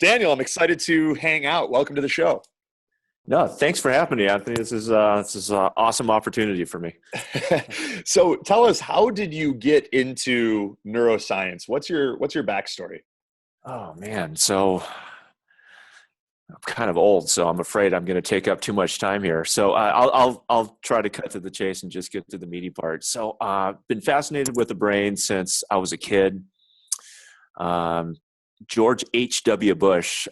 Daniel, I'm excited to hang out. Welcome to the show. No, thanks for having me, Anthony. This is an awesome opportunity for me. So tell us, how did you get into neuroscience? What's your backstory? Oh man, so I'm kind of old, so I'm afraid I'm going to take up too much time here. So I'll try to cut to the chase and just get to the meaty part. So been fascinated with the brain since I was a kid. Um, George H.W. Bush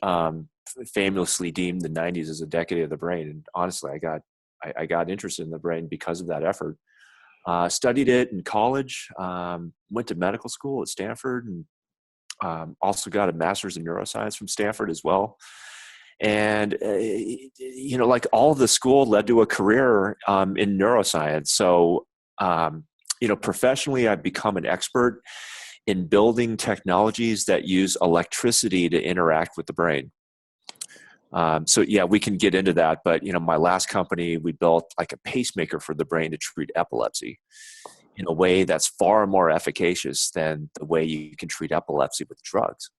famously deemed the '90s as a decade of the brain, and honestly, I got interested in the brain because of that effort. Studied it in college, went to medical school at Stanford, and also got a master's in neuroscience from Stanford as well. And, like all of the school led to a career in neuroscience. So, professionally, I've become an expert in building technologies that use electricity to interact with the brain. So yeah, we can get into that, but my last company, we built like a pacemaker for the brain to treat epilepsy in a way that's far more efficacious than the way you can treat epilepsy with drugs.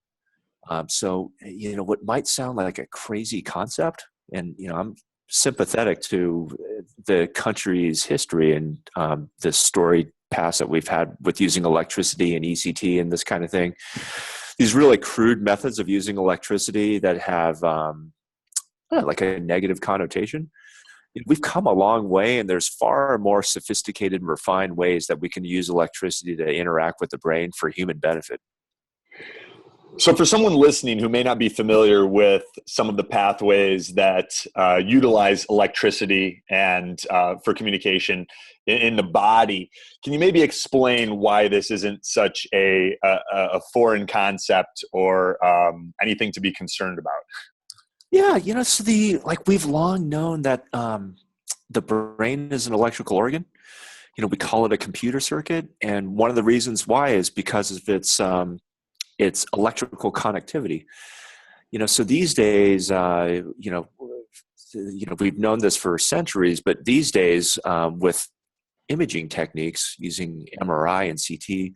What might sound like a crazy concept, and I'm sympathetic to the country's history and the storied past that we've had with using electricity and ECT and this kind of thing. These really crude methods of using electricity that have like a negative connotation. We've come a long way, and there's far more sophisticated and refined ways that we can use electricity to interact with the brain for human benefit. So for someone listening who may not be familiar with some of the pathways that utilize electricity and for communication in the body, can you maybe explain why this isn't such a foreign concept or anything to be concerned about? Yeah, we've long known that the brain is an electrical organ. We call it a computer circuit, and one of the reasons why is because of its electrical connectivity. So these days, we've known this for centuries, but these days, with imaging techniques using MRI and CT,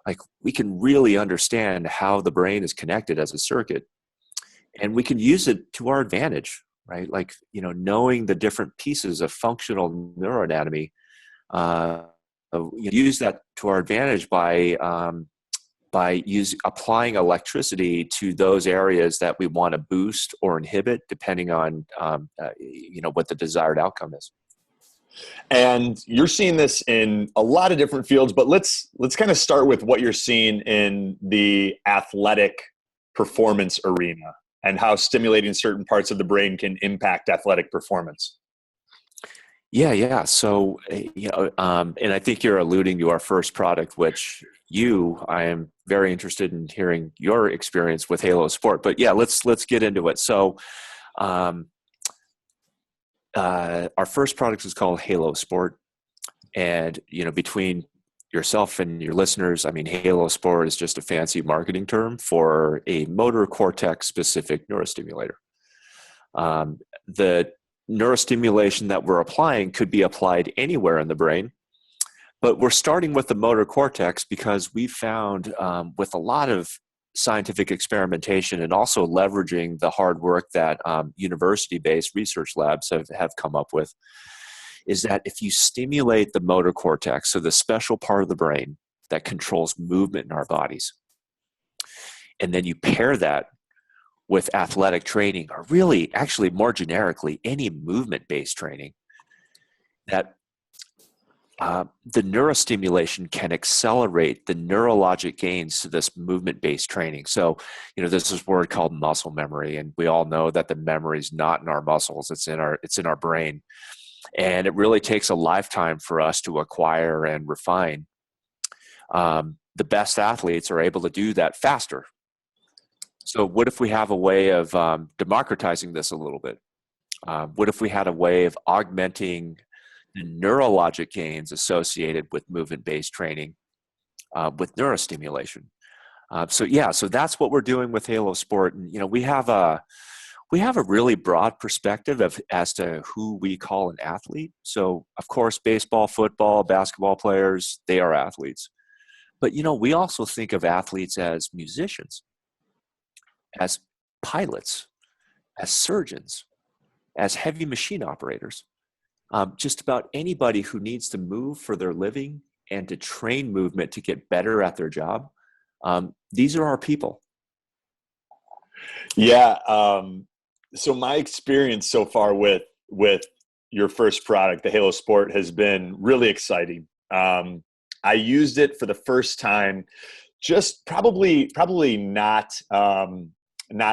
like we can really understand how the brain is connected as a circuit, and we can use it to our advantage, right? Like, knowing the different pieces of functional neuroanatomy, use that to our advantage by applying electricity to those areas that we want to boost or inhibit, depending on what the desired outcome is. And you're seeing this in a lot of different fields, but let's kind of start with what you're seeing in the athletic performance arena and how stimulating certain parts of the brain can impact athletic performance. Yeah. So, and I think you're alluding to our first product, which I am very interested in hearing your experience with Halo Sport. But yeah, let's get into it. So, our first product is called Halo Sport, and between yourself and your listeners, I mean, Halo Sport is just a fancy marketing term for a motor cortex specific neurostimulator. The neurostimulation that we're applying could be applied anywhere in the brain, but we're starting with the motor cortex because we found with a lot of scientific experimentation and also leveraging the hard work that university-based research labs have come up with, is that if you stimulate the motor cortex, so the special part of the brain that controls movement in our bodies, and then you pair that with athletic training, or really, actually more generically, any movement-based training, that the neurostimulation can accelerate the neurologic gains to this movement-based training. So, there's this word called muscle memory, and we all know that the memory is not in our muscles; it's in our brain. And it really takes a lifetime for us to acquire and refine. The best athletes are able to do that faster. So what if we have a way of democratizing this a little bit? What if we had a way of augmenting the neurologic gains associated with movement-based training with neurostimulation? So that's what we're doing with Halo Sport. And, we have a really broad perspective as to who we call an athlete. So, of course, baseball, football, basketball players, they are athletes. But, we also think of athletes as musicians, as pilots, as surgeons, as heavy machine operators, just about anybody who needs to move for their living and to train movement to get better at their job. These are our people. Yeah. So my experience so far with your first product, the Halo Sport, has been really exciting. I used it for the first time, just probably not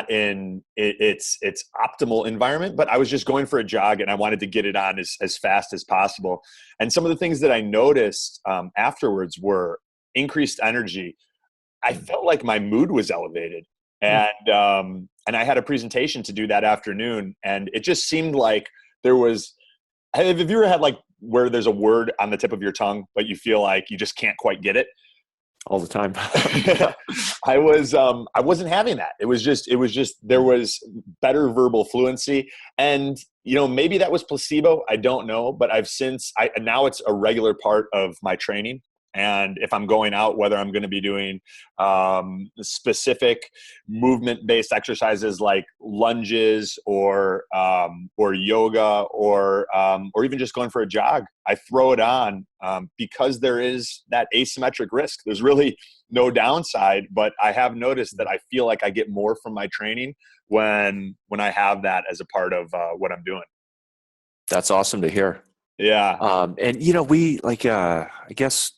in its optimal environment, but I was just going for a jog and I wanted to get it on as fast as possible. And some of the things that I noticed afterwards were increased energy. I felt like my mood was elevated, and I had a presentation to do that afternoon, and it just seemed like there was. Have you ever had like where there's a word on the tip of your tongue, but you feel like you just can't quite get it? All the time. I wasn't having that. It was just there was better verbal fluency, and maybe that was placebo. I don't know, but now it's a regular part of my training. And if I'm going out, whether I'm going to be doing specific movement-based exercises like lunges or yoga or even just going for a jog, I throw it on because there is that asymmetric risk. There's really no downside, but I have noticed that I feel like I get more from my training when I have that as a part of what I'm doing. That's awesome to hear. Yeah. And I guess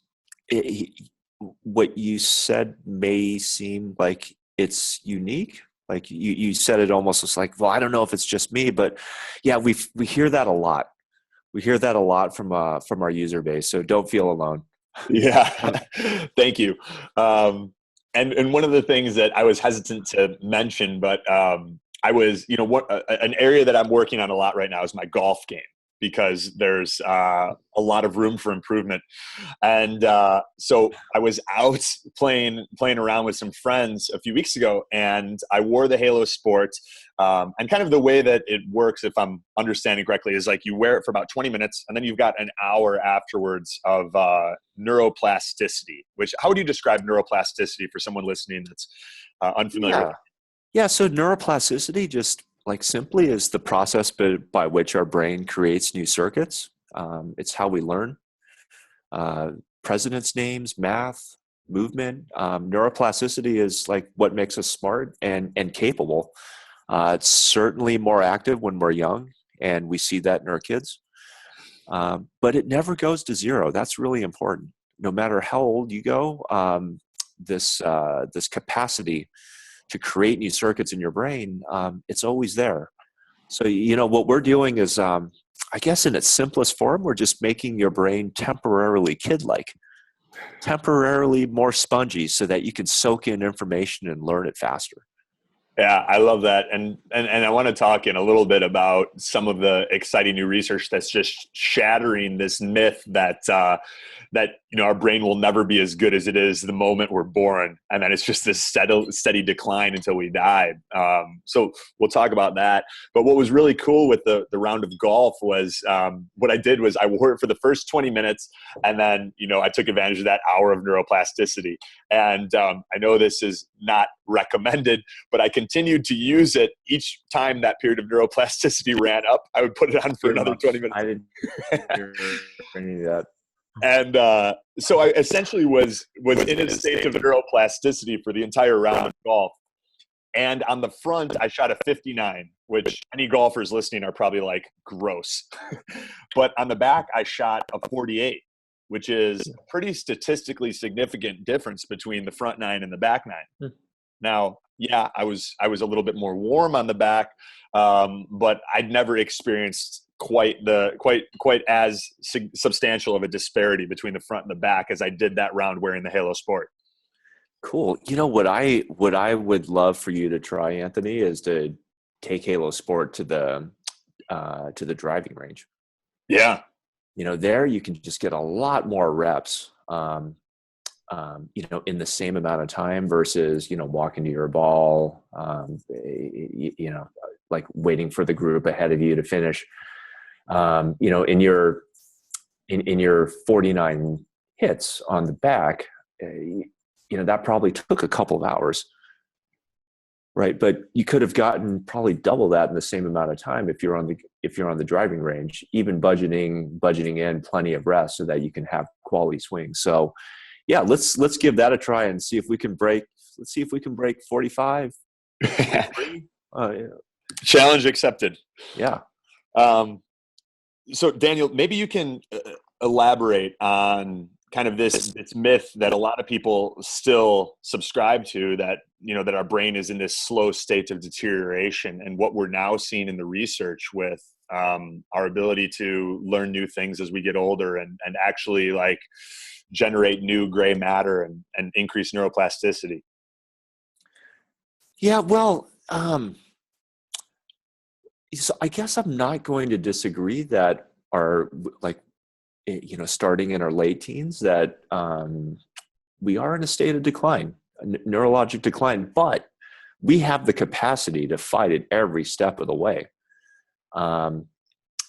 what you said may seem like it's unique. Like you said it almost was like, well, I don't know if it's just me, but yeah, we hear that a lot. We hear that a lot from our user base. So don't feel alone. Yeah. Thank you. And one of the things that I was hesitant to mention, but I was, an area that I'm working on a lot right now is my golf game, because there's a lot of room for improvement. And so I was out playing around with some friends a few weeks ago, and I wore the Halo Sport. And kind of the way that it works, if I'm understanding correctly, is like you wear it for about 20 minutes, and then you've got an hour afterwards of neuroplasticity. How would you describe neuroplasticity for someone listening that's unfamiliar with it? Yeah, so neuroplasticity just simply is the process by which our brain creates new circuits. It's how we learn. Presidents' names, math, movement. Neuroplasticity is like what makes us smart and capable. It's certainly more active when we're young, and we see that in our kids. But it never goes to zero. That's really important. No matter how old you go, this capacity to create new circuits in your brain, it's always there. So, what we're doing is, I guess in its simplest form, we're just making your brain temporarily kid-like, temporarily more spongy so that you can soak in information and learn it faster. Yeah, I love that. And I want to talk in a little bit about some of the exciting new research that's just shattering this myth that our brain will never be as good as it is the moment we're born, and that it's just this steady decline until we die. So we'll talk about that. But what was really cool with the round of golf was what I did was I wore it for the first 20 minutes, and then I took advantage of that hour of neuroplasticity. And I know this is not recommended, but I continued to use it each time that period of neuroplasticity ran up. I would put it on for another 20 minutes. I didn't hear any of that. And so I essentially was in a state of neuroplasticity for the entire round of golf. And on the front, I shot a 59, which any golfers listening are probably like, gross. But on the back, I shot a 48, which is a pretty statistically significant difference between the front nine and the back nine. Now, yeah, I was a little bit more warm on the back, but I'd never experienced quite as substantial of a disparity between the front and the back as I did that round wearing the Halo Sport. Cool. What I would love for you to try, Anthony, is to take Halo Sport to the driving range. Yeah. There you can just get a lot more reps, in the same amount of time versus, walking to your ball, like waiting for the group ahead of you to finish. In your 49 hits on the back, that probably took a couple of hours. Right, but you could have gotten probably double that in the same amount of time if you're on the driving range, even budgeting in plenty of rest so that you can have quality swings. So yeah, let's give that a try and see if we can break. Let's see if we can break 45, 43. Yeah. Challenge accepted. Yeah. So Daniel, maybe you can elaborate on kind of this myth that a lot of people still subscribe to, that that our brain is in this slow state of deterioration, and what we're now seeing in the research with our ability to learn new things as we get older, and actually like generate new gray matter and increase neuroplasticity. Yeah, well, so I guess I'm not going to disagree that our, like, starting in our late teens, that we are in a state of decline, neurologic decline, but we have the capacity to fight it every step of the way. And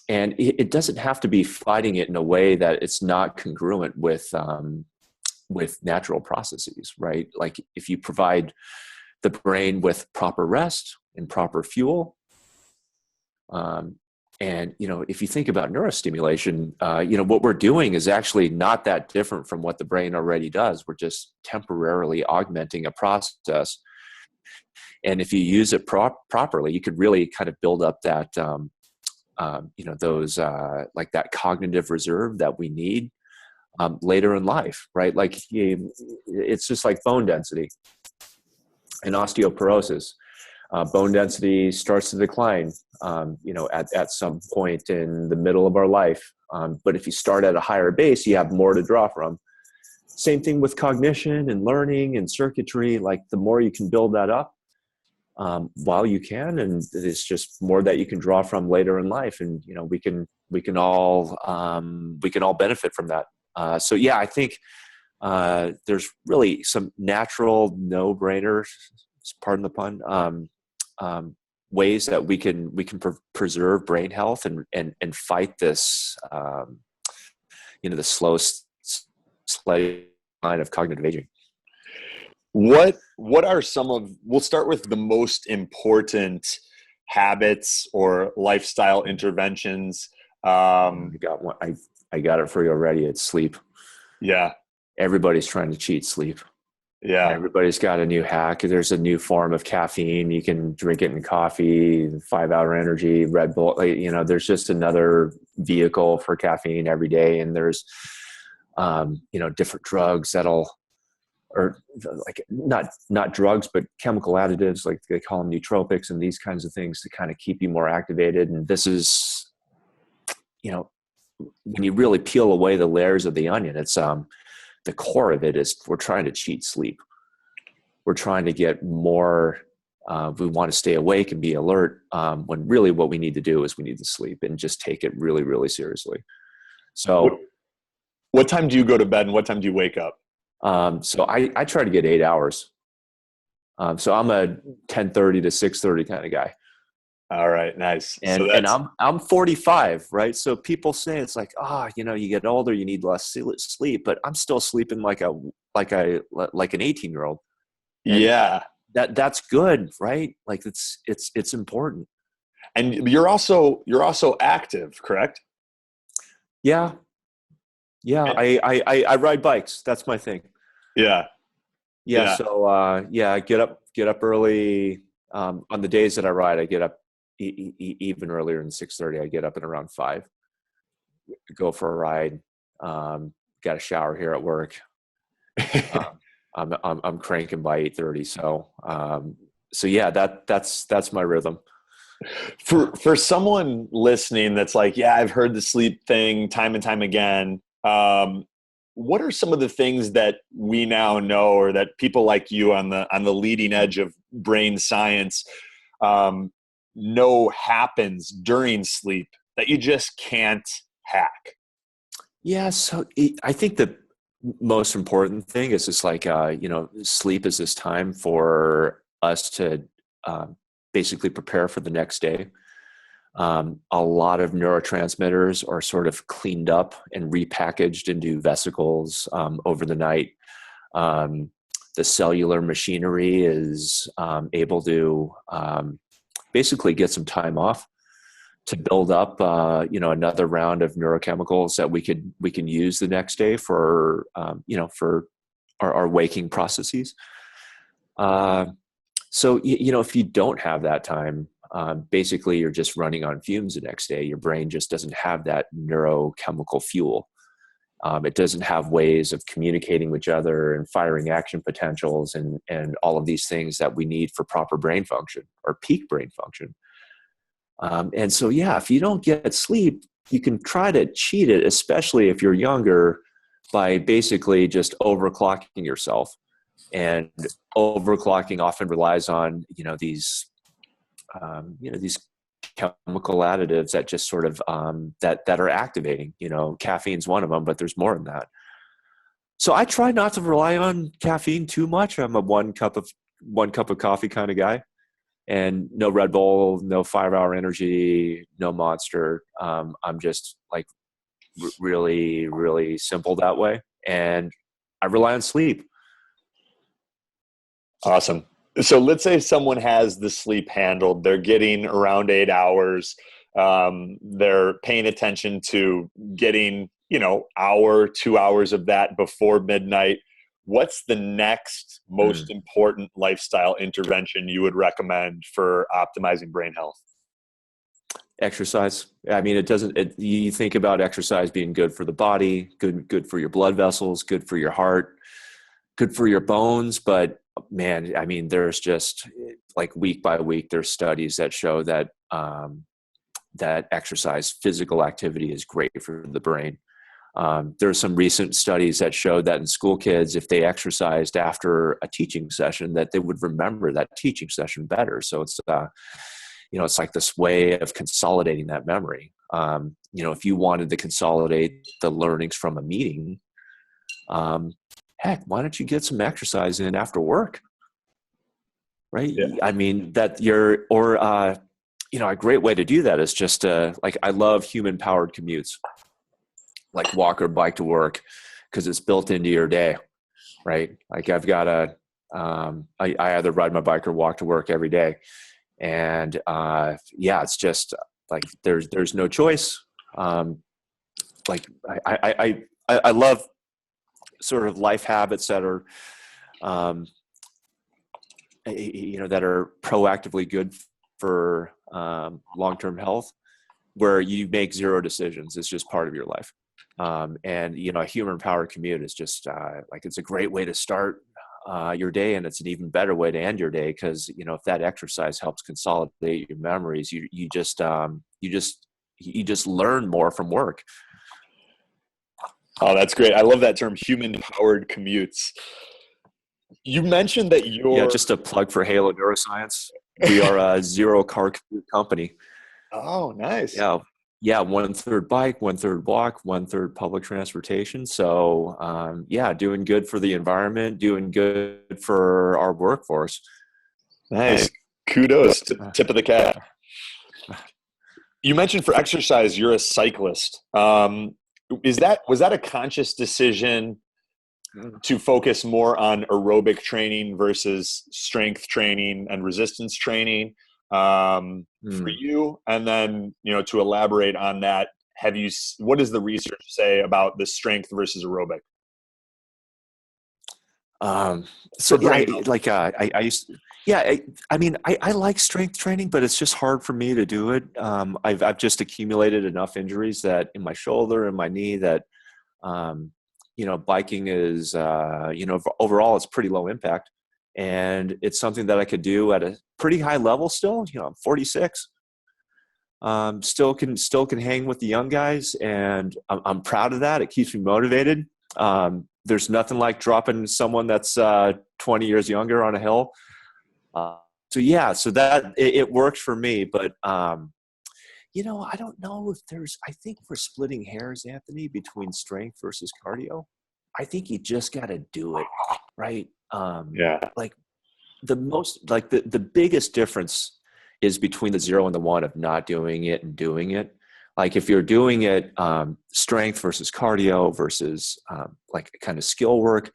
it doesn't have to be fighting it in a way that it's not congruent with natural processes, right? Like if you provide the brain with proper rest and proper fuel, and if you think about neurostimulation, what we're doing is actually not that different from what the brain already does. We're just temporarily augmenting a process, and if you use it properly, you could really kind of build up that those like that cognitive reserve that we need later in life, right? Like it's just like bone density and osteoporosis. Bone density starts to decline, at some point in the middle of our life. But if you start at a higher base, you have more to draw from. Same thing with cognition and learning and circuitry. Like the more you can build that up while you can, and it's just more that you can draw from later in life. And we can all benefit from that. So yeah, I think there's really some natural no-brainers, pardon the pun, ways that we can preserve brain health and fight this, the slow line of cognitive aging. What are we'll start with the most important habits or lifestyle interventions. I got one. I got it for you already. It's sleep. Yeah. Everybody's trying to cheat sleep. Yeah. Everybody's got a new hack. There's a new form of caffeine. You can drink it in coffee, 5-hour energy, Red Bull. There's just another vehicle for caffeine every day. And there's, different drugs or like not drugs, but chemical additives, like they call them nootropics and these kinds of things to kind of keep you more activated. And this is, when you really peel away the layers of the onion, it's, the core of it is we're trying to cheat sleep. We're trying to get more, we want to stay awake and be alert, when really what we need to do is we need to sleep and just take it really, really seriously. So what time do you go to bed and what time do you wake up? So I try to get 8 hours. So I'm a 10:30 to 6:30 kind of guy. All right, nice. And I'm 45, right? So people say it's like, you get older, you need less sleep, but I'm still sleeping like an 18-year-old. Yeah, that's good, right? Like it's important. And you're also active, correct? Yeah. I ride bikes. That's my thing. Yeah. So I get up early. On the days that I ride, I get up even earlier than 6:30. I get up at around 5, go for a ride. Got a shower here at work. I'm cranking by 8:30. So yeah, that's my rhythm. For someone listening that's like, yeah, I've heard the sleep thing time and time again. What are some of the things that we now know, or that people like you on the leading edge of brain science know happens during sleep that you just can't hack? Yeah, so I think the most important thing is just like, sleep is this time for us to basically prepare for the next day. A lot of neurotransmitters are sort of cleaned up and repackaged into vesicles over the night. the cellular machinery is able to basically get some time off to build up, another round of neurochemicals that we can use the next day for, for our waking processes. So, if you don't have that time, basically you're just running on fumes the next day. Your brain just doesn't have that neurochemical fuel. It doesn't have ways of communicating with each other and firing action potentials and all of these things that we need for proper brain function or peak brain function. And so, if you don't get sleep, you can try to cheat it, especially if you're younger, by basically just overclocking yourself. And overclocking often relies on, these chemical additives that just sort of, that are activating. Caffeine's one of them, but there's more than that. So I try not to rely on caffeine too much. I'm a one cup of coffee kind of guy. And no Red Bull, no 5-hour energy, no Monster. I'm just like really, really simple that way. And I rely on sleep. Awesome. So let's say someone has the sleep handled. They're getting around 8 hours. They're paying attention to getting, hour, 2 hours of that before midnight. What's the next most important lifestyle intervention you would recommend for optimizing brain health? Exercise. I mean, you think about exercise being good for the body, good for your blood vessels, good for your heart, good for your bones. But man, I mean, there's just like week by week, there's studies that show that, that exercise, physical activity is great for the brain. There are some recent studies that showed that in school kids, if they exercised after a teaching session, that they would remember that teaching session better. So it's, it's like this way of consolidating that memory. If you wanted to consolidate the learnings from a meeting, heck, why don't you get some exercise in after work? Right. Yeah. I mean, a great way to do that is just I love human powered commutes. Like walk or bike to work, because it's built into your day, right? Like I've got I either ride my bike or walk to work every day. And it's just like, there's no choice. Like I love sort of life habits that are, that are proactively good for long-term health, where you make zero decisions. It's just part of your life. And a human powered commute is just it's a great way to start your day, and it's an even better way to end your day, because if that exercise helps consolidate your memories, you just learn more from work. Oh, that's great. I love that term, human powered commutes. You mentioned that just a plug for Halo Neuroscience. We are a zero car commute company. Oh, nice. Yeah, 1/3 bike, 1/3 walk, 1/3 public transportation. So, doing good for the environment, doing good for our workforce. Nice. Kudos. Tip of the cap. You mentioned for exercise, you're a cyclist. Was that a conscious decision to focus more on aerobic training versus strength training and resistance training? For you? And then, to elaborate on that, what does the research say about the strength versus aerobic? I like strength training, but it's just hard for me to do it. I've just accumulated enough injuries that in my shoulder and my knee that, biking is, overall it's pretty low impact. And it's something that I could do at a pretty high level still. I'm 46. Still can hang with the young guys, and I'm proud of that. It keeps me motivated. There's nothing like dropping someone that's 20 years younger on a hill. So that it works for me. But I don't know if I think we're splitting hairs, Anthony, between strength versus cardio. I think you just got to do it, right? The biggest difference is between the 0 and the 1 of not doing it and doing it. Like if you're doing it, strength versus cardio versus kind of skill work,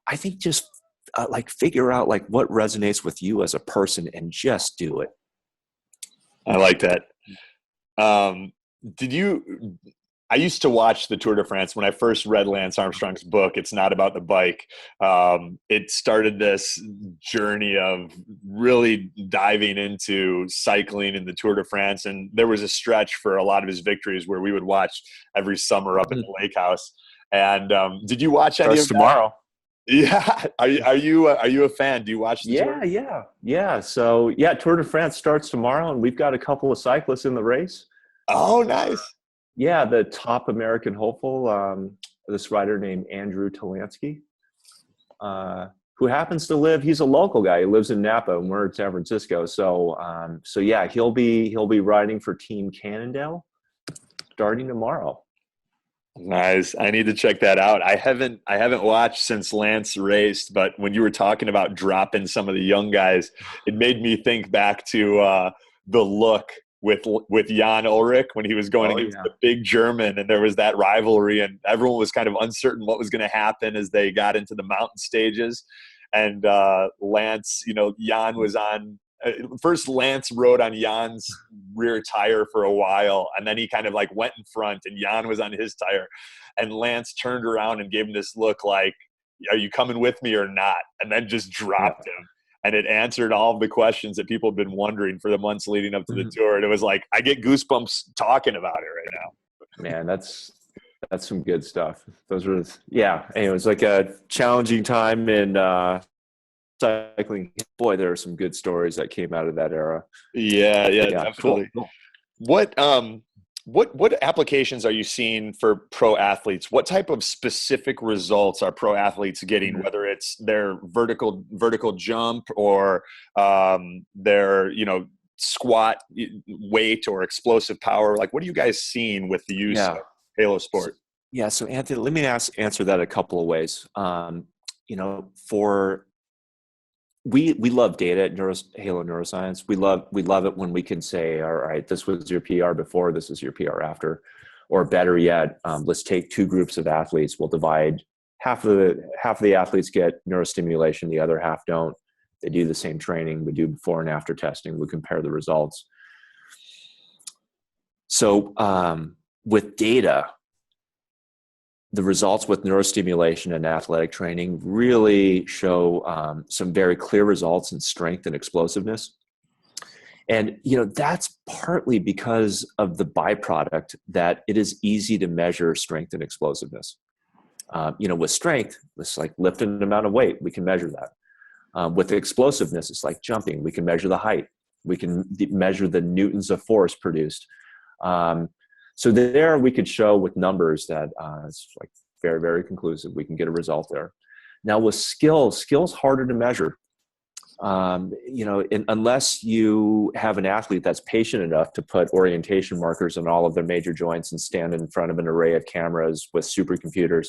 I think just like figure out like what resonates with you as a person and just do it. I like that. I used to watch the Tour de France when I first read Lance Armstrong's book. It's not about the bike. It started this journey of really diving into cycling in the Tour de France. And there was a stretch for a lot of his victories where we would watch every summer up at the lake house. And did you watch any of that? Tomorrow. Yeah. Are you a fan? Do you watch the Tour? Yeah. So Tour de France starts tomorrow, and we've got a couple of cyclists in the race. Oh, nice. Yeah, the top American hopeful, this rider named Andrew Talansky, who happens to live. He's a local guy. He lives in Napa, and we're in San Francisco. So he'll be riding for Team Cannondale starting tomorrow. Nice. I need to check that out. I haven't watched since Lance raced, but when you were talking about dropping some of the young guys, it made me think back to the look with Jan Ulrich when he was going against the big German, and there was that rivalry, and everyone was kind of uncertain what was going to happen as they got into the mountain stages. And Lance, Jan was on first. Lance rode on Jan's rear tire for a while, and then he kind of like went in front, and Jan was on his tire, and Lance turned around and gave him this look like, "Are you coming with me or not?" And then just dropped him. And it answered all of the questions that people have been wondering for the months leading up to the tour. And it was like, I get goosebumps talking about it right now. Man, that's some good stuff. Those were, Anyway, it was like a challenging time in cycling. Boy, there are some good stories that came out of that era. Yeah, definitely. Cool. What applications are you seeing for pro athletes? What type of specific results are pro athletes getting, whether it's their vertical jump or their squat weight or explosive power? Like, what are you guys seeing with the use of Halo Sport? So Anthony, let me answer that a couple of ways. We love data at Halo Neuroscience. We love it when we can say, all right, this was your PR before, this is your PR after, or better yet, let's take two groups of athletes. We'll divide half of the athletes get neurostimulation, the other half don't. They do the same training. We do before and after testing. We compare the results. So with data, the results with neurostimulation and athletic training really show some very clear results in strength and explosiveness. And, that's partly because of the byproduct that it is easy to measure strength and explosiveness. With strength, it's like lifting an amount of weight. We can measure that. With explosiveness, it's like jumping. We can measure the height. We can measure the newtons of force produced. So there we could show with numbers that it's like very, very conclusive. We can get a result there. Now with skill's harder to measure. Unless you have an athlete that's patient enough to put orientation markers on all of their major joints and stand in front of an array of cameras with supercomputers,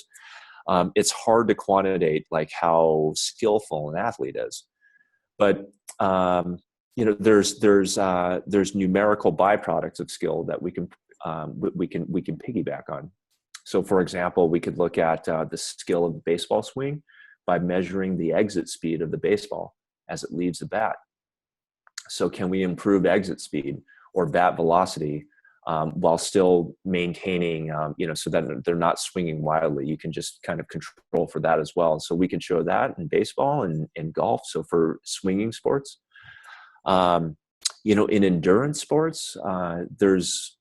it's hard to quantitate like how skillful an athlete is. But there's numerical byproducts of skill that we can piggyback on. So for example, we could look at the skill of the baseball swing by measuring the exit speed of the baseball as it leaves the bat. So can we improve exit speed or bat velocity while still maintaining, so that they're not swinging wildly? You can just kind of control for that as well. So we can show that in baseball and in golf. So for swinging sports, in endurance sports, there's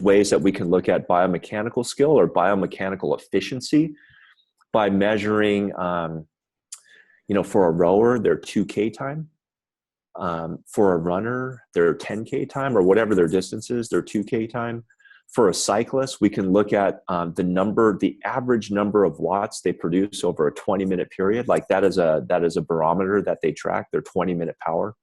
ways that we can look at biomechanical skill or biomechanical efficiency by measuring, for a rower, their 2K time. For a runner, their 10K time, or whatever their distance is, their 2K time. For a cyclist, we can look at the average number of watts they produce over a 20-minute period. Like that is a barometer that they track, their 20-minute power.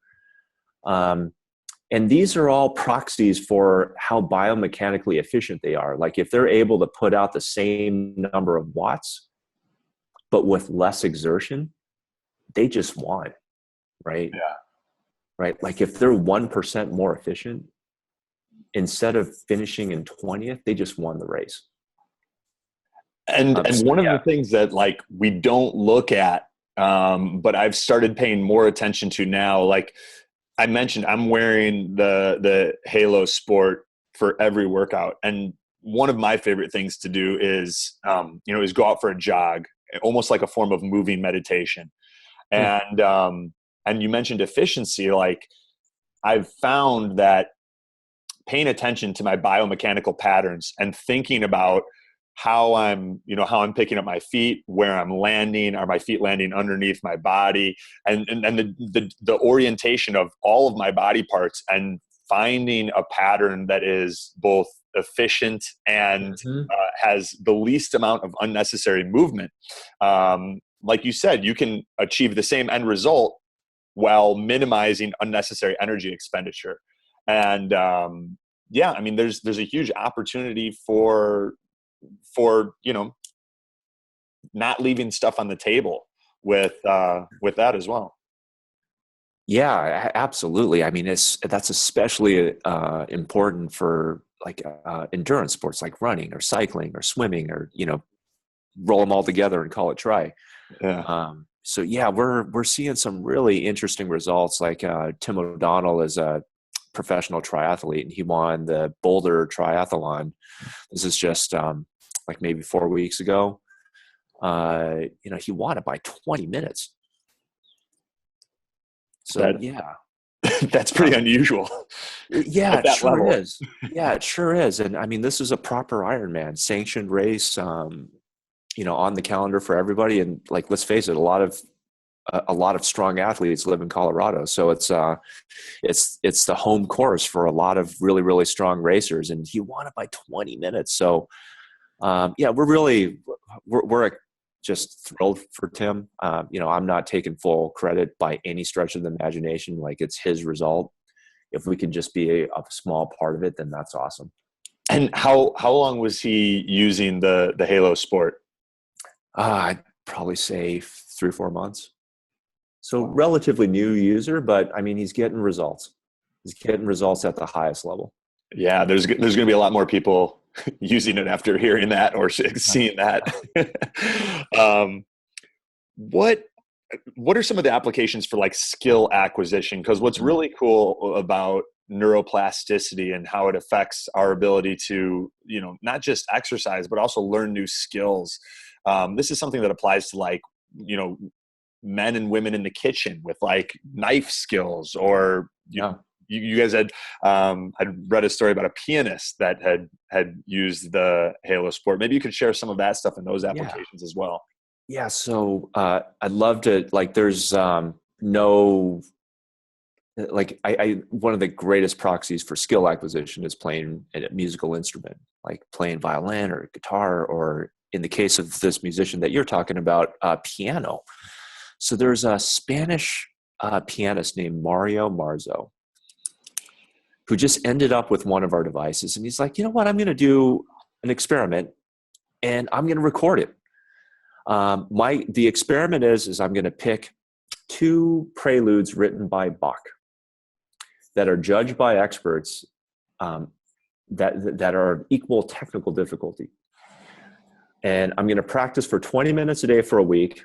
And these are all proxies for how biomechanically efficient they are. Like if they're able to put out the same number of watts, but with less exertion, they just won, right? Yeah. Right. Like if they're 1% more efficient, instead of finishing in 20th, they just won the race. And one of the things that like we don't look at but I've started paying more attention to now. Like I mentioned, I'm wearing the Halo Sport for every workout, and one of my favorite things to do is is go out for a jog, almost like a form of moving meditation. And you mentioned efficiency. Like I've found that paying attention to my biomechanical patterns and thinking about how I'm picking up my feet, where I'm landing, are my feet landing underneath my body, and the orientation of all of my body parts, and finding a pattern that is both efficient and has the least amount of unnecessary movement. Like you said, you can achieve the same end result while minimizing unnecessary energy expenditure. And I mean, there's a huge opportunity for not leaving stuff on the table with that as well. Yeah, absolutely. I mean, that's especially important for like endurance sports like running or cycling or swimming, or roll them all together and call it try. Yeah. So yeah, we're seeing some really interesting results. Like Tim O'Donnell is a professional triathlete, and he won the Boulder Triathlon. This is just like maybe 4 weeks ago. He won it by 20 minutes. So that's pretty unusual. Yeah, it sure is. Yeah, it sure is. And I mean, this is a proper Ironman sanctioned race, on the calendar for everybody. And like, let's face it, a lot of strong athletes live in Colorado. So it's the home course for a lot of really, really strong racers. And he won it by 20 minutes. So we're just thrilled for Tim. I'm not taking full credit by any stretch of the imagination. Like, it's his result. If we can just be a small part of it, then that's awesome. And how long was he using the Halo Sport? I'd probably say 3 or 4 months. So relatively new user, but I mean, he's getting results. He's getting results at the highest level. Yeah, there's going to be a lot more people using it after hearing that or seeing that. What are some of the applications for like skill acquisition? Because what's really cool about neuroplasticity and how it affects our ability to, not just exercise, but also learn new skills. This is something that applies to like, men and women in the kitchen with like knife skills, or, you guys had, I'd read a story about a pianist that had used the Halo Sport. Maybe you could share some of that stuff in those applications as well. Yeah. So I'd love to, like, there's one of the greatest proxies for skill acquisition is playing a musical instrument, like playing violin or guitar, or in the case of this musician that you're talking about, piano. So there's a Spanish pianist named Mario Marzo, who just ended up with one of our devices. And he's like, you know what, I'm going to do an experiment and I'm going to record it. The experiment is I'm going to pick 2 preludes written by Bach that are judged by experts, that are of equal technical difficulty. And I'm going to practice for 20 minutes a day for a week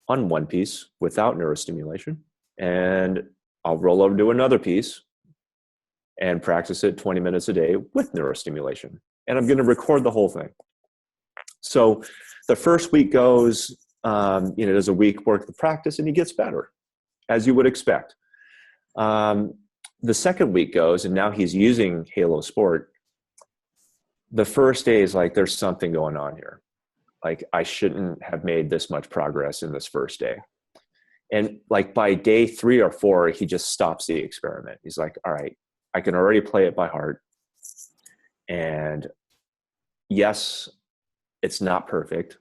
on one piece without neurostimulation. And I'll roll over to another piece and practice it 20 minutes a day with neurostimulation. And I'm going to record the whole thing. So the first week goes, there's a week worth of practice, and he gets better, as you would expect. The second week goes, and now he's using Halo Sport. The first day is like, there's something going on here. Like, I shouldn't have made this much progress in this first day. And like by day 3 or 4, he just stops the experiment. He's like, all right, I can already play it by heart. And yes, it's not perfect,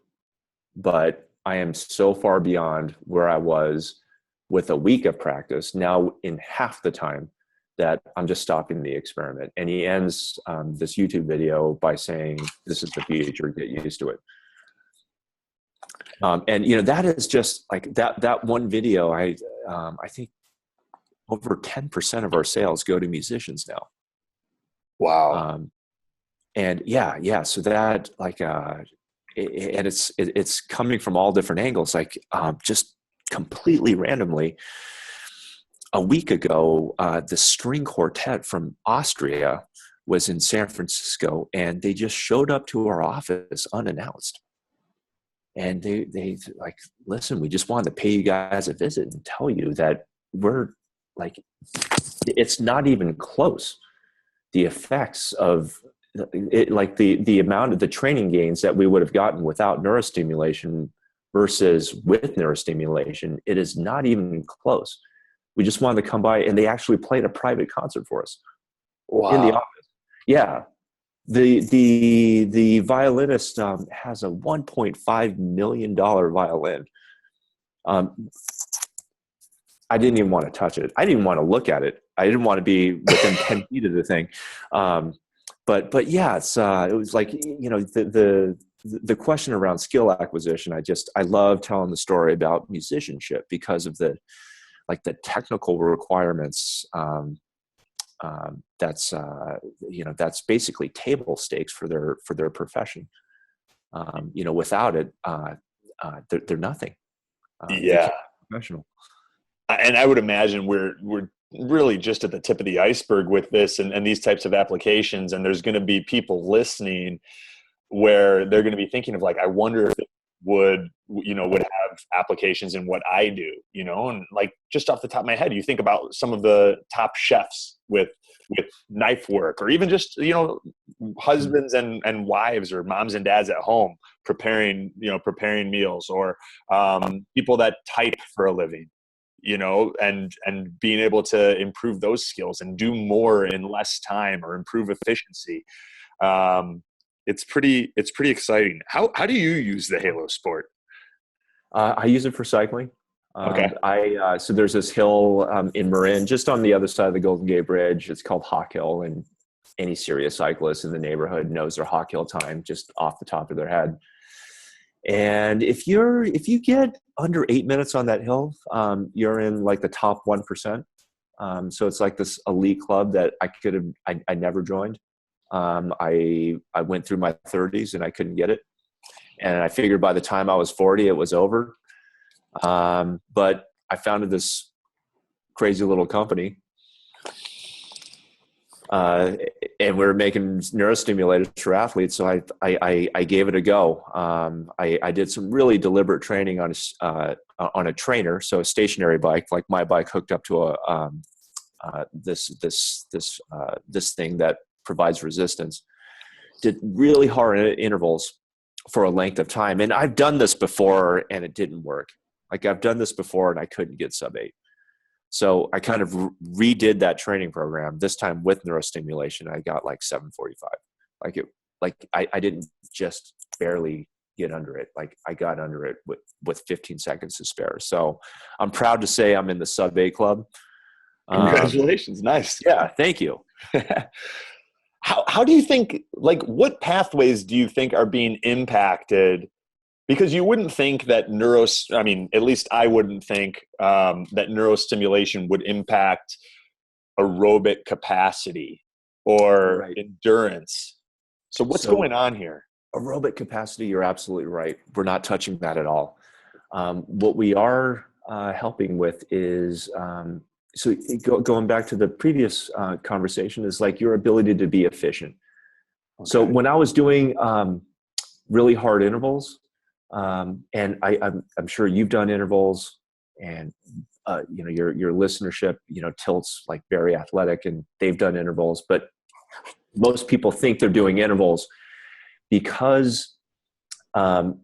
but I am so far beyond where I was with a week of practice now in half the time that I'm just stopping the experiment. And he ends this YouTube video by saying, this is the future, get used to it. And that is just like that one video. I think over 10% of our sales go to musicians now. Wow. And yeah. So that and it's coming from all different angles. Like just completely randomly, a week ago, the string quartet from Austria was in San Francisco, and they just showed up to our office unannounced. And they like, listen, we just wanted to pay you guys a visit and tell you that we're like, it's not even close. The effects of it, like the amount of the training gains that we would have gotten without neurostimulation versus with neurostimulation, it is not even close. We just wanted to come by, and they actually played a private concert for us in the office. Yeah. The violinist has a $1.5 million violin. I didn't even want to touch it. I didn't even want to look at it. I didn't want to be within 10 feet of the thing. But yeah, it was like, you know, the question around skill acquisition. I love telling the story about musicianship because of the technical requirements. That's basically table stakes for their profession. You know, without it, they're nothing. They can't be professional. And I would imagine we're really just at the tip of the iceberg with this and these types of applications. And there's going to be people listening where they're going to be thinking of like, I wonder if it would have applications in what I do, you know, and like just off the top of my head, you think about some of the top chefs with knife work, or even just, you know, husbands and wives or moms and dads at home preparing meals, or people that type for a living, you know, and being able to improve those skills and do more in less time or improve efficiency. It's pretty exciting. How do you use the Halo Sport? I use it for cycling. Okay. So there's this hill in Marin, just on the other side of the Golden Gate Bridge. It's called Hawk Hill, and any serious cyclist in the neighborhood knows their Hawk Hill time just off the top of their head. And if you get under 8 minutes on that hill, you're in like the top 1%. So it's like this elite club that I never joined. I went through my 30s and I couldn't get it. And I figured by the time I was 40, it was over. But I founded this crazy little company. And we were making neurostimulators for athletes. So I gave it a go. I did some really deliberate training on a trainer. So a stationary bike, like my bike hooked up to this thing that provides resistance. Did really hard intervals for a length of time. And I've done this before and it didn't work. Like I've done this before and I couldn't get sub 8. So I kind of redid that training program, this time with neurostimulation. I got like 745. I didn't just barely get under it. Like I got under it with 15 seconds to spare. So I'm proud to say I'm in the sub 8 club. Congratulations. Nice. Yeah. Thank you. How do you think, like, what pathways do you think are being impacted? Because you wouldn't think that at least I wouldn't think that neurostimulation would impact aerobic capacity or endurance. So what's going on here? Aerobic capacity, you're absolutely right. We're not touching that at all. What we are helping with is, going back to the previous conversation, is like your ability to be efficient. Okay. So when I was doing really hard intervals, and I'm sure you've done intervals, and your listenership tilts like very athletic, and they've done intervals, but most people think they're doing intervals because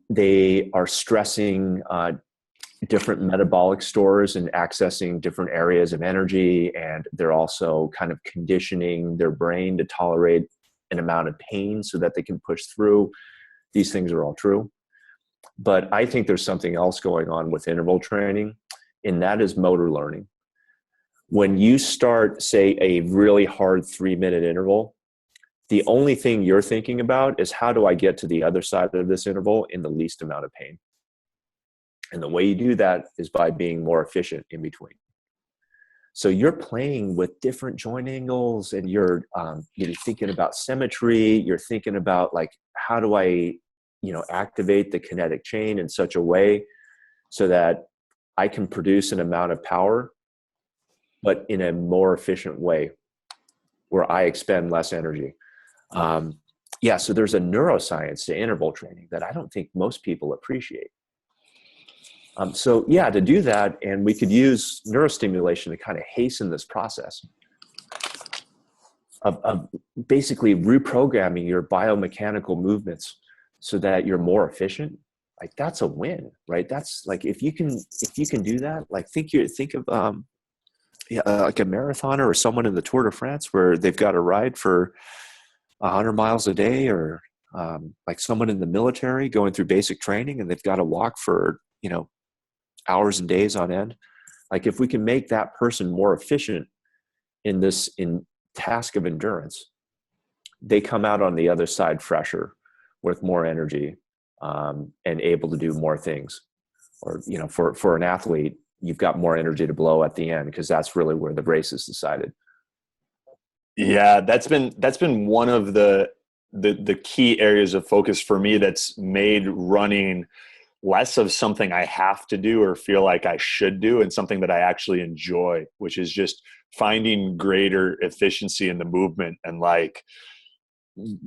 they are stressing different metabolic stores and accessing different areas of energy, and they're also kind of conditioning their brain to tolerate an amount of pain so that they can push through. These things are all true. But I think there's something else going on with interval training, and that is motor learning. When you start, say, a really hard 3-minute interval, the only thing you're thinking about is how do I get to the other side of this interval in the least amount of pain? And the way you do that is by being more efficient in between. So you're playing with different joint angles, and you're thinking about symmetry. You're thinking about like, how do I activate the kinetic chain in such a way so that I can produce an amount of power, but in a more efficient way where I expend less energy. So there's a neuroscience to interval training that I don't think most people appreciate. To do that, and we could use neurostimulation to kind of hasten this process of basically reprogramming your biomechanical movements so that you're more efficient. Like, that's a win, right? That's like, if you can do that, like think of like a marathoner or someone in the Tour de France where they've got to ride for 100 miles a day, or like someone in the military going through basic training and they've got to walk for, hours and days on end. Like, if we can make that person more efficient in task of endurance, they come out on the other side fresher with more energy, and able to do more things. Or, for an athlete, you've got more energy to blow at the end, because that's really where the race is decided. Yeah, that's been one of the key areas of focus for me that's made running less of something I have to do or feel like I should do, and something that I actually enjoy, which is just finding greater efficiency in the movement and like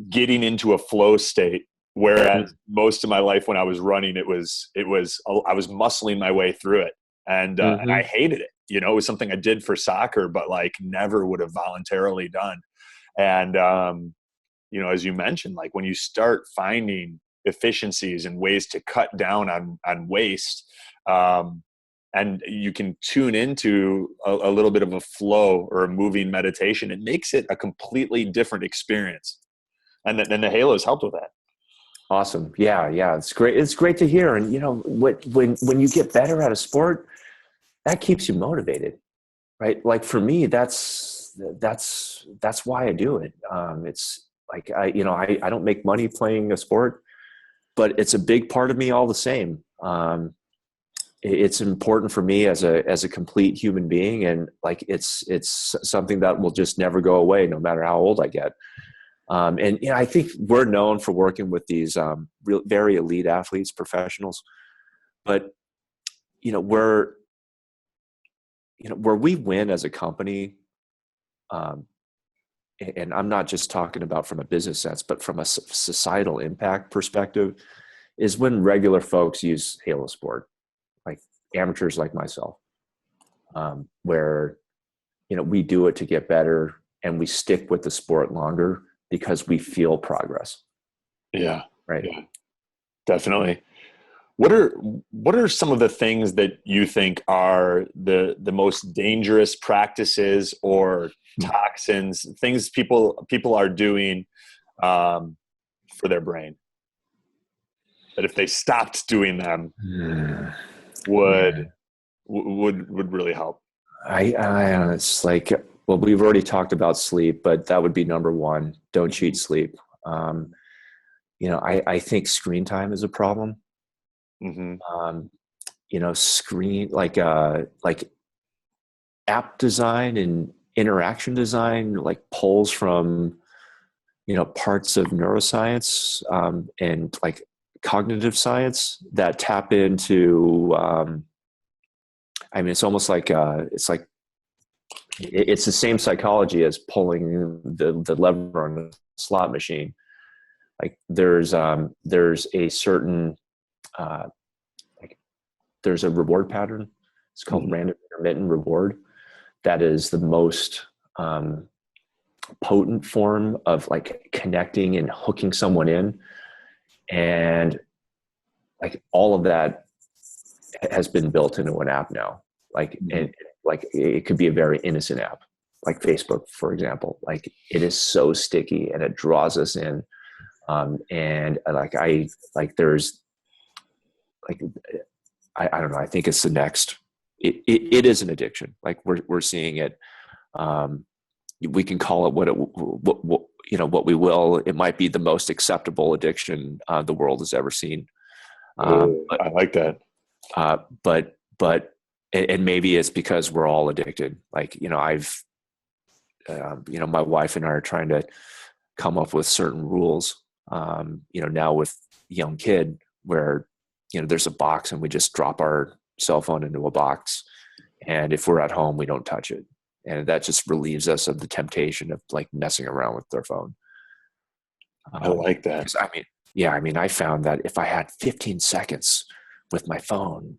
getting into a flow state. Whereas most of my life when I was running, I was muscling my way through it, and I hated it. It was something I did for soccer, but like never would have voluntarily done. And as you mentioned, like when you start finding efficiencies and ways to cut down on waste, and you can tune into a little bit of a flow or a moving meditation, it makes it a completely different experience. And then the halos helped with that. Awesome. Yeah. It's great. It's great to hear. And when you get better at a sport, that keeps you motivated, right? Like for me, that's why I do it. It's like, I don't make money playing a sport, but it's a big part of me all the same. It's important for me as a complete human being. And like, it's something that will just never go away, no matter how old I get. I think we're known for working with these very elite athletes, professionals, but where we win as a company, and I'm not just talking about from a business sense, but from a societal impact perspective, is when regular folks use Halo Sport, like amateurs like myself, where we do it to get better and we stick with the sport longer because we feel progress. Yeah. Right. Yeah, definitely. What are some of the things that you think are the most dangerous practices or toxins, things people are doing for their brain, that if they stopped doing them would really help? It's like, well, we've already talked about sleep, but that would be number one. Don't cheat sleep. I think screen time is a problem. Screen, like app design and interaction design, like pulls from, parts of neuroscience, and like cognitive science that tap into, it's almost like, it's the same psychology as pulling the lever on a slot machine. Like there's a certain, there's a reward pattern. It's called random intermittent reward. That is the most potent form of like connecting and hooking someone in. And like all of that has been built into an app now. Like, and like it could be a very innocent app, like Facebook, for example. Like it is so sticky and it draws us in. And there's like, I don't know. I think it's the next. It is an addiction. Like we're seeing it. We can call it what we will. It might be the most acceptable addiction the world has ever seen. I like that. But maybe it's because we're all addicted. Like I've my wife and I are trying to come up with certain rules. Now with young kid where, there's a box and we just drop our cell phone into a box. And if we're at home, we don't touch it. And that just relieves us of the temptation of like messing around with their phone. I like that. I found that if I had 15 seconds with my phone,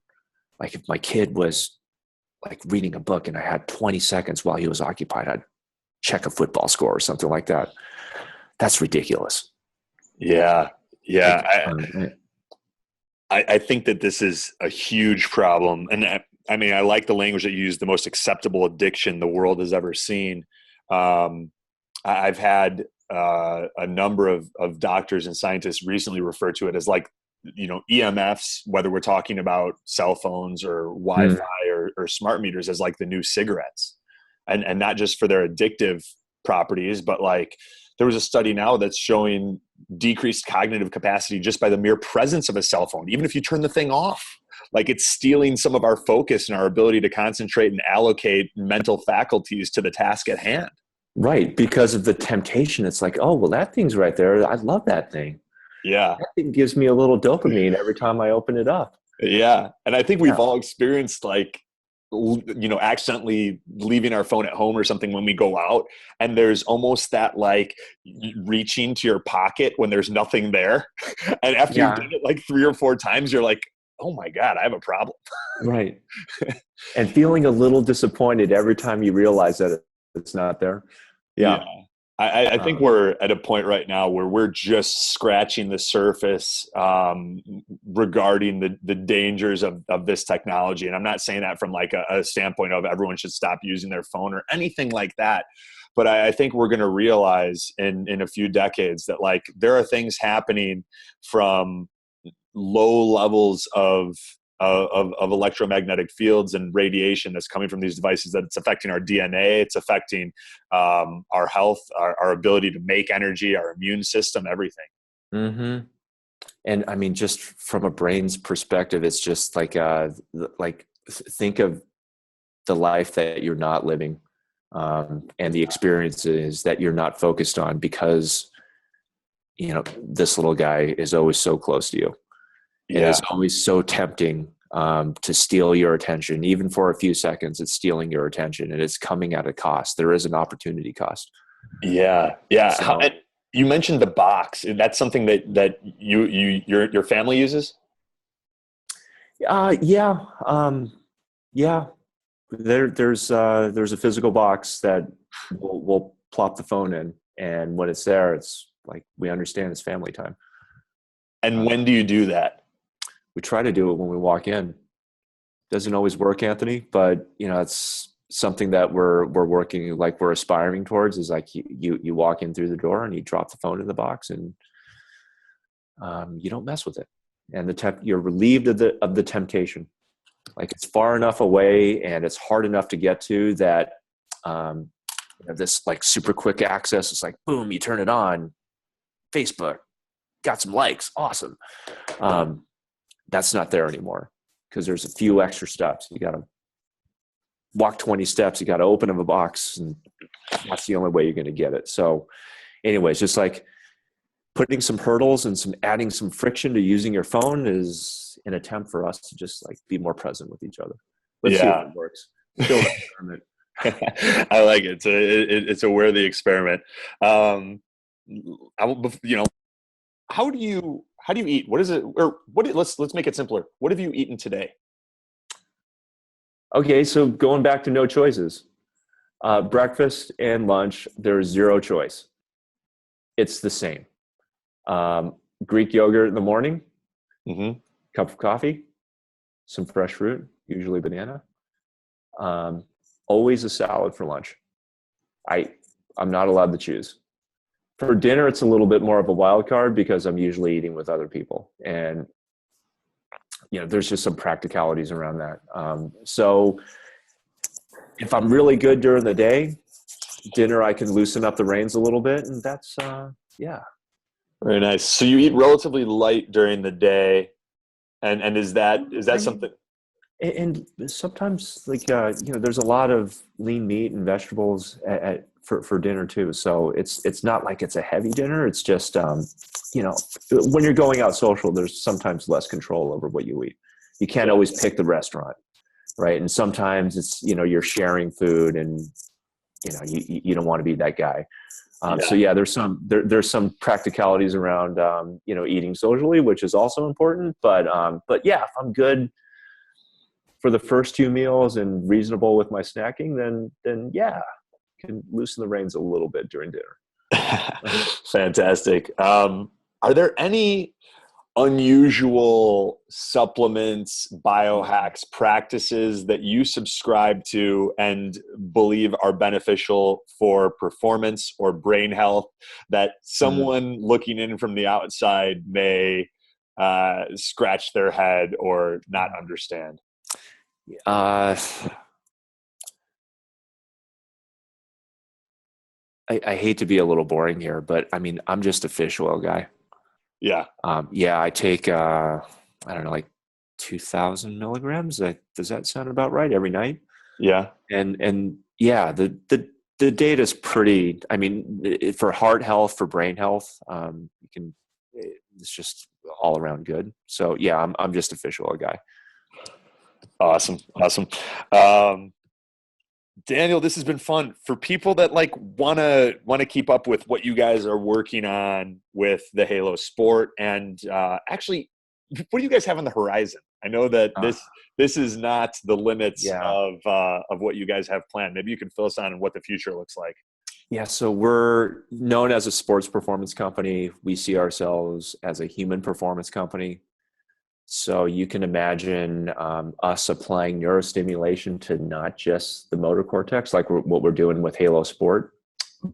like if my kid was like reading a book and I had 20 seconds while he was occupied, I'd check a football score or something like that. That's ridiculous. Yeah. Yeah. Like, I think that this is a huge problem. And I like the language that you use, the most acceptable addiction the world has ever seen. I've had a number of doctors and scientists recently refer to it as like, EMFs, whether we're talking about cell phones or Wi-Fi or smart meters, as like the new cigarettes, and not just for their addictive properties, but like there was a study now that's showing decreased cognitive capacity just by the mere presence of a cell phone. Even if you turn the thing off, like it's stealing some of our focus and our ability to concentrate and allocate mental faculties to the task at hand. Right. Because of the temptation. It's like, oh, well, that thing's right there. I love that thing. Yeah. That thing gives me a little dopamine every time I open it up. Yeah. And I think we've all experienced like, accidentally leaving our phone at home or something when we go out. And there's almost that like reaching to your pocket when there's nothing there. And after you've done it like 3 or 4 times, you're like, oh my God, I have a problem. Right. And feeling a little disappointed every time you realize that it's not there. Yeah. I think we're at a point right now where we're just scratching the surface regarding the dangers of this technology. And I'm not saying that from like a standpoint of everyone should stop using their phone or anything like that. But I think we're going to realize in a few decades that like there are things happening from low levels of electromagnetic fields and radiation that's coming from these devices, that it's affecting our DNA, it's affecting our health, our ability to make energy, our immune system, everything. Mm-hmm. And just from a brain's perspective, it's just like think of the life that you're not living, and the experiences that you're not focused on because, this little guy is always so close to you. It is always so tempting to steal your attention. Even for a few seconds, it's stealing your attention, and it's coming at a cost. There is an opportunity cost. Yeah. So, you mentioned the box. That's something that your family uses? Yeah. There's a physical box that we'll plop the phone in, and when it's there, it's like we understand it's family time. And when do you do that? We try to do it when we walk in. Doesn't always work, Anthony, but it's something that we're working, like we're aspiring towards, is like you walk in through the door and you drop the phone in the box and you don't mess with it. And you're relieved of the temptation. Like it's far enough away and it's hard enough to get to that this like super quick access. It's like, boom, you turn it on, Facebook, got some likes. Awesome. That's not there anymore because there's a few extra steps. You got to walk 20 steps. You got to open up a box, and that's the only way you're going to get it. So anyways, just like putting some hurdles and adding some friction to using your phone is an attempt for us to just like be more present with each other. Let's see if it works. Still an experiment. I like it. It's a worthy experiment. How do you eat? What is it? Or let's make it simpler. What have you eaten today? Okay, so going back to no choices. Breakfast and lunch, there's zero choice. It's the same. Greek yogurt in the morning, cup of coffee, some fresh fruit, usually banana. Always a salad for lunch. I'm not allowed to choose. For dinner, it's a little bit more of a wild card because I'm usually eating with other people. And, there's just some practicalities around that. So if I'm really good during the day, dinner, I can loosen up the reins a little bit. And that's, Very nice. So you eat relatively light during the day. And is that something? And sometimes there's a lot of lean meat and vegetables for dinner too. So it's not like it's a heavy dinner. It's just, when you're going out social, there's sometimes less control over what you eat. You can't always pick the restaurant, right? And sometimes it's, you're sharing food, and, you don't want to be that guy. So yeah, there's some practicalities around, eating socially, which is also important. But yeah, if I'm good for the first two meals and reasonable with my snacking, then yeah, can loosen the reins a little bit during dinner. Fantastic. Are there any unusual supplements, biohacks, practices that you subscribe to and believe are beneficial for performance or brain health that someone looking in from the outside may scratch their head or not understand? I hate to be a little boring here, but I mean, I'm just a fish oil guy. Yeah. I take, I don't know, like 2,000 milligrams. Does that sound about right every night? Yeah. And yeah, the data is pretty, I mean, for heart health, for brain health, it's just all around good. So yeah, I'm just a fish oil guy. Awesome. Daniel, this has been fun. For people that want to keep up with what you guys are working on with the Halo Sport, and actually, what do you guys have on the horizon? I know that this is not the limits of what you guys have planned. Maybe you can fill us on what the future looks like. Yeah, so we're known as a sports performance company. We see ourselves as a human performance company. So you can imagine us applying neurostimulation to not just the motor cortex, like what we're doing with Halo Sport,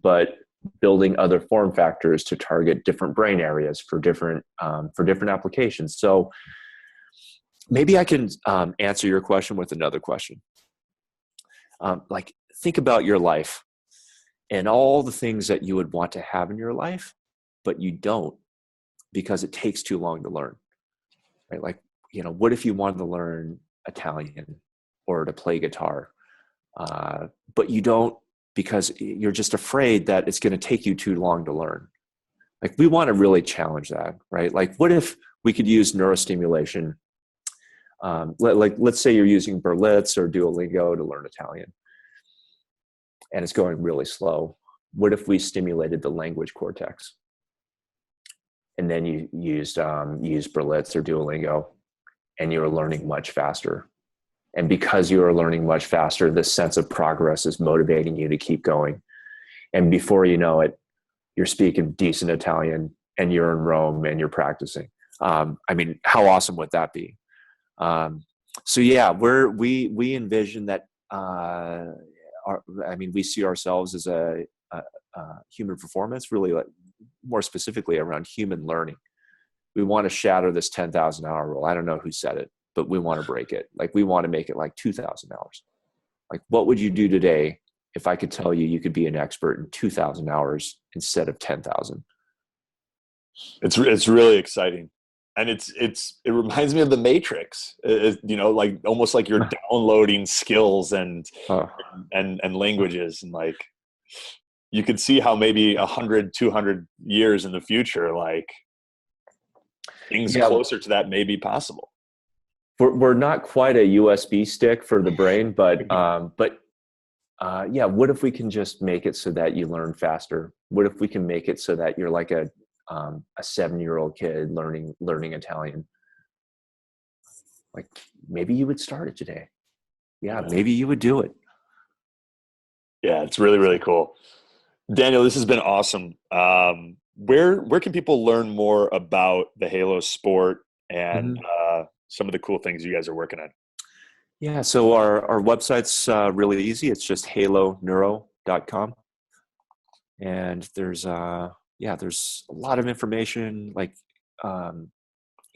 but building other form factors to target different brain areas for different applications. So maybe I can answer your question with another question. Think about your life and all the things that you would want to have in your life, but you don't because it takes too long to learn. Right? Like, what if you wanted to learn Italian or to play guitar, but you don't because you're just afraid that it's going to take you too long to learn? Like, we want to really challenge that, right? Like, what if we could use neurostimulation? Let's say you're using Berlitz or Duolingo to learn Italian, and it's going really slow. What if we stimulated the language cortex? And then you used Berlitz or Duolingo, and you were learning much faster. And because you are learning much faster, this sense of progress is motivating you to keep going. And before you know it, you're speaking decent Italian, and you're in Rome, and you're practicing. I mean, how awesome would that be? So yeah, we envision that. We see ourselves as a human performance, really, like more specifically around human learning. We want to shatter this 10,000 hour rule. I don't know who said it, but we want to break it. Like, we want to make it like 2,000 hours. Like, what would you do today if I could tell you could be an expert in 2,000 hours instead of 10,000? It's really exciting. And it reminds me of the Matrix, almost like you're downloading skills and languages, and like, you could see how maybe 100, 200 years in the future, like, things closer to that may be possible. We're not quite a USB stick for the brain, but what if we can just make it so that you learn faster? What if we can make it so that you're like a 7-year-old kid learning Italian? Like, maybe you would start it today. Yeah, maybe you would do it. Yeah, it's really, really cool. Daniel, this has been awesome. Where can people learn more about the Halo Sport and some of the cool things you guys are working on? Yeah, so our website's really easy. It's just haloneuro.com. And there's a lot of information, like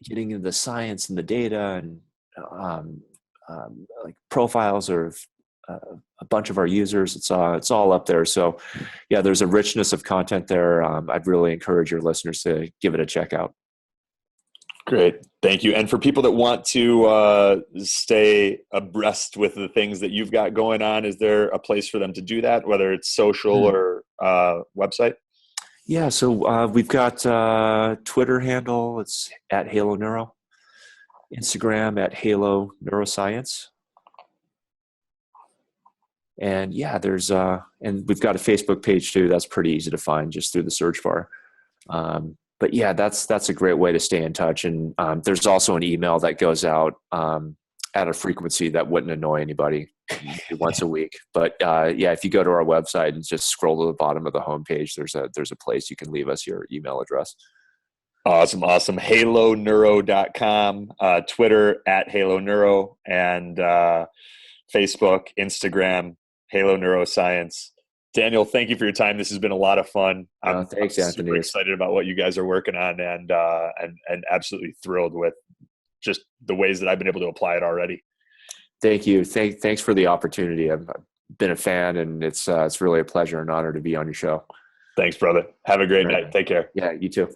getting into the science and the data, and like profiles of a bunch of our users. It's all up there. So yeah, there's a richness of content there. I'd really encourage your listeners to give it a check out. Great. Thank you. And for people that want to stay abreast with the things that you've got going on, is there a place for them to do that, whether it's social or website? Yeah, so we've got Twitter handle. It's at Halo Neuro. Instagram at Halo Neuroscience. And yeah, there's and we've got a Facebook page too. That's pretty easy to find just through the search bar. But yeah, that's a great way to stay in touch. And there's also an email that goes out at a frequency that wouldn't annoy anybody, once a week. But yeah, if you go to our website and just scroll to the bottom of the homepage, there's a place you can leave us your email address. Awesome. HaloNeuro.com, Twitter at Halo Neuro, and Facebook, Instagram, Halo Neuroscience. Daniel, thank you for your time. This has been a lot of fun. Thanks, Anthony. Super excited about what you guys are working on, and absolutely thrilled with just the ways that I've been able to apply it already. Thank you. Thanks for the opportunity. I've been a fan, and it's really a pleasure and honor to be on your show. Thanks, brother. Have a great night. Take care. Yeah, you too.